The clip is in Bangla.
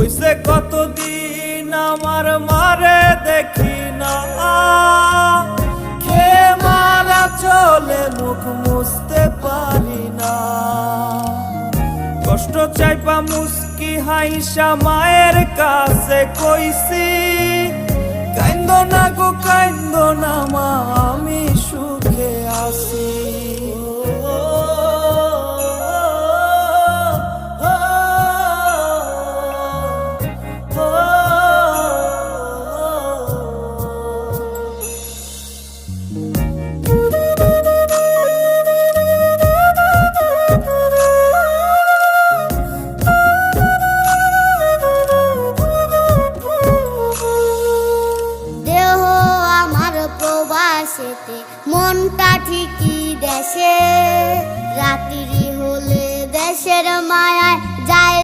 হইছে কতদিন আমার মারে দেখি না, খেয়ে মারা চলে মুখ মুছতে পারি না। কষ্ট চাইপা মুস্কি হাইসা মায়ের কাছে কইছি, কাইন্দো না গো কাইন্দো না মা, আমি সুখে আছি। মনটা ঠিকই দেশে, রাত্রি হলে দেশের মায়ায়